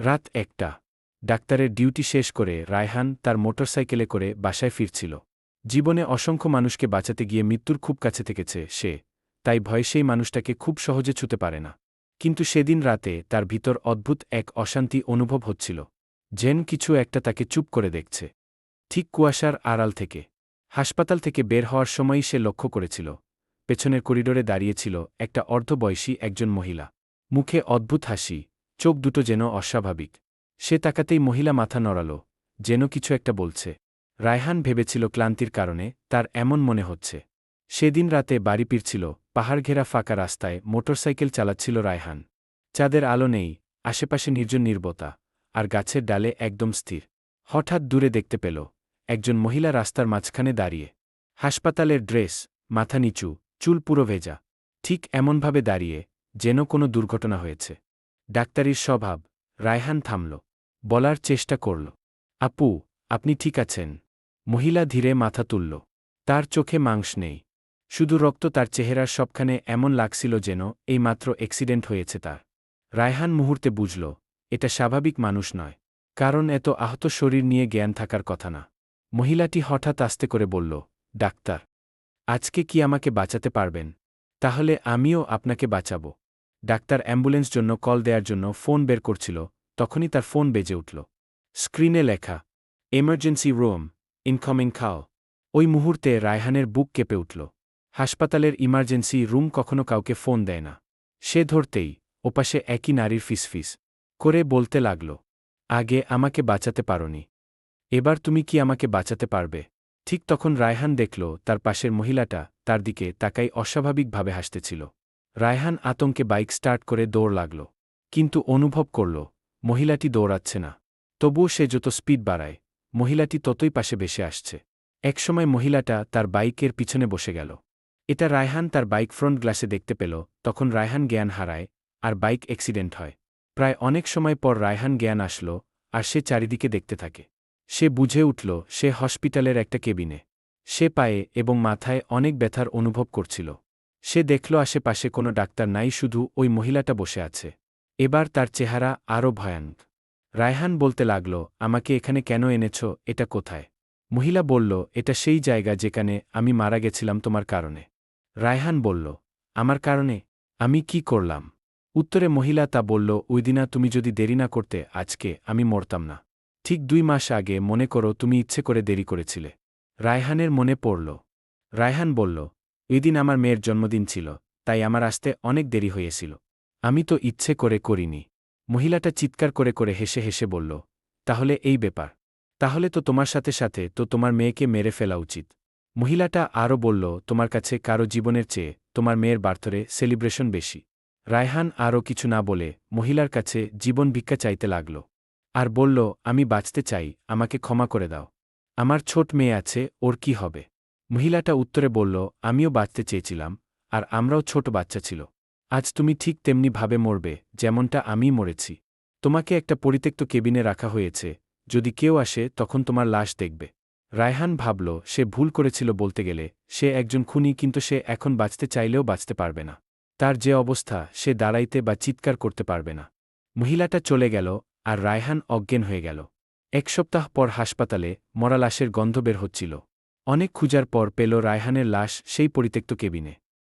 রাত ১টা। ডাক্তারের ডিউটি শেষ করে রায়হান তার মোটরসাইকেলে করে বাসায় ফিরছিল। জীবনে অসংখ্য মানুষকে বাঁচাতে গিয়ে মৃত্যুর খুব কাছে থেকেছে সে, তাই ভয় সেই মানুষটাকে খুব সহজে ছুঁতে পারে না। কিন্তু সেদিন রাতে তার ভিতর অদ্ভুত এক অশান্তি অনুভব হচ্ছিল। যেন কিছু একটা তাকে চুপ করে দেখছে। ঠিক কুয়াশার আড়াল থেকে হাসপাতাল থেকে বের হওয়ার সময়ই সে লক্ষ্য করেছিল, পেছনের করিডোরে দাঁড়িয়েছিল একটা অর্ধবয়সী একজন মহিলা। মুখে অদ্ভুত হাসি, চোখ দুটো যেন অস্বাভাবিক। সে তাকাতেই মহিলা মাথা নড়াল, যেন কিছু একটা বলছে। রায়হান ভেবেছিল ক্লান্তির কারণে তার এমন মনে হচ্ছে। সেদিন রাতে বাড়ি ফিরছিল, পাহাড়ঘেরা ফাঁকা রাস্তায় মোটরসাইকেল চালাচ্ছিল রায়হান। চাঁদের আলো নেই, আশেপাশে নির্জন নীরবতা, আর গাছের ডালে একদম স্থির। হঠাৎ দূরে দেখতে পেল একজন মহিলা রাস্তার মাঝখানে দাঁড়িয়ে। হাসপাতালের ড্রেস, মাথা নিচু, চুল পুরো ভেজা, ঠিক এমনভাবে দাঁড়িয়ে যেন কোনো দুর্ঘটনা হয়েছে। ডাক্তারির স্বভাব। রায়হান থামল, বলার চেষ্টা করল, আপু, আপনি ঠিক আছেন? মহিলা ধীরে মাথা তুলল। তার চোখে মাংস নেই, শুধু রক্ত। তার চেহারার সবখানে এমন লাগছিল যেন এইমাত্র অ্যাক্সিডেন্ট হয়েছে তার। রায়হান মুহূর্তে বুঝল এটা স্বাভাবিক মানুষ নয়, কারণ এত আহত শরীর নিয়ে জ্ঞান থাকার কথা না। মহিলাটি হঠাৎ আস্তে করে বলল, ডাক্তার, আজকে কি আমাকে বাঁচাতে পারবেন? তাহলে আমিও আপনাকে বাঁচাব। ডাক্তার অ্যাম্বুলেন্স জন্য কল দেওয়ার জন্য ফোন বের করছিল, তখনই তার ফোন বেজে উঠল। স্ক্রিনে লেখা, এমার্জেন্সি রুম, ইনকামিং কল। ওই মুহূর্তে রায়হানের বুক কেঁপে উঠল। হাসপাতালের ইমার্জেন্সি রুম কখনো কাউকে ফোন দেয় না। সে ধরতেই ওপাশে একই নারীর ফিসফিস করে বলতে লাগল, আগে আমাকে বাঁচাতে পারোনি, এবার তুমি কি আমাকে বাঁচাতে পারবে? ঠিক তখন রায়হান দেখল তার পাশের মহিলাটা তার দিকে তাকাই অস্বাভাবিকভাবে হাসতেছিল। রায়হান আতঙ্কে বাইক স্টার্ট করে দৌড় লাগল, কিন্তু অনুভব করল মহিলাটি দৌড়াচ্ছে না। তবুও সে যত স্পিড বাড়ায়, মহিলাটি ততই পাশে বেশে আসছে। একসময় মহিলাটা তার বাইকের পিছনে বসে গেল। এটা রায়হান তার বাইক ফ্রন্ট গ্লাসে দেখতে পেল। তখন রায়হান জ্ঞান হারায়, আর বাইক অ্যাক্সিডেন্ট হয়। প্রায় অনেক সময় পর রায়হান জ্ঞান আসল, আর সে চারিদিকে দেখতে থাকে। সে বুঝে উঠল সে হসপিটালের একটা কেবিনে। সে পায়ে এবং মাথায় অনেক ব্যথার অনুভব করছিল। সে দেখল আশেপাশে কোনো ডাক্তার নাই, শুধু ওই মহিলাটা বসে আছে। এবার তার চেহারা আরও ভয়ানক। রায়হান বলতে লাগল, আমাকে এখানে কেন এনেছ? এটা কোথায়? মহিলা বলল, এটা সেই জায়গা যেখানে আমি মারা গেছিলাম তোমার কারণে। রায়হান বলল, আমার কারণে? আমি কি করলাম? উত্তরে মহিলা তা বলল, ওইদিনা তুমি যদি দেরি না করতে আজকে আমি মরতাম না। ঠিক 2 মাস আগে মনে করো তুমি ইচ্ছে করে দেরি করেছিলে। রায়হানের মনে পড়ল। রায়হান বলল, ওইদিন আমার মেয়ের জন্মদিন ছিল, তাই আমার আসতে অনেক দেরি হয়েছিল। আমি তো ইচ্ছে করে করিনি। মহিলাটা চিৎকার করে করে হেসে হেসে বলল, তাহলে এই ব্যাপার? তাহলে তো তোমার সাথে সাথে তো তোমার মেয়েকে মেরে ফেলা উচিত। মহিলাটা আরও বলল, তোমার কাছে কারো জীবনের চেয়ে তোমার মেয়ের বার্থডে সেলিব্রেশন বেশি। রায়হান আরও কিছু না বলে মহিলার কাছে জীবন ভিক্ষা চাইতে লাগল, আর বলল, আমি বাঁচতে চাই, আমাকে ক্ষমা করে দাও। আমার ছোট মেয়ে আছে, ওর কি হবে? মহিলাটা উত্তরে বলল, আমিও বাঁচতে চেয়েছিলাম, আর আমরাও ছোট বাচ্চা ছিল। আজ তুমি ঠিক তেমনি ভাবে মরবে যেমনটা আমি মরেছি। তোমাকে একটা পরিত্যক্ত কেবিনে রাখা হয়েছে, যদি কেউ আসে তখন তোমার লাশ দেখবে। রায়হান ভাবল সে ভুল করেছিল। বলতে গেলে সে একজন খুনি, কিন্তু সে এখন বাঁচতে চাইলেও বাঁচতে পারবে না। তার যে অবস্থা, সে দাঁড়াইতে বা চিৎকার করতে পারবে না। মহিলাটা চলে গেল, আর রায়হান অজ্ঞান হয়ে গেল। 1 সপ্তাহ পর হাসপাতালে মরা লাশের গন্ধ বের হচ্ছিল। অনেক খুঁজার পর পেল রায়হানের লাশ সেই পরিত্যক্ত কেবিনে।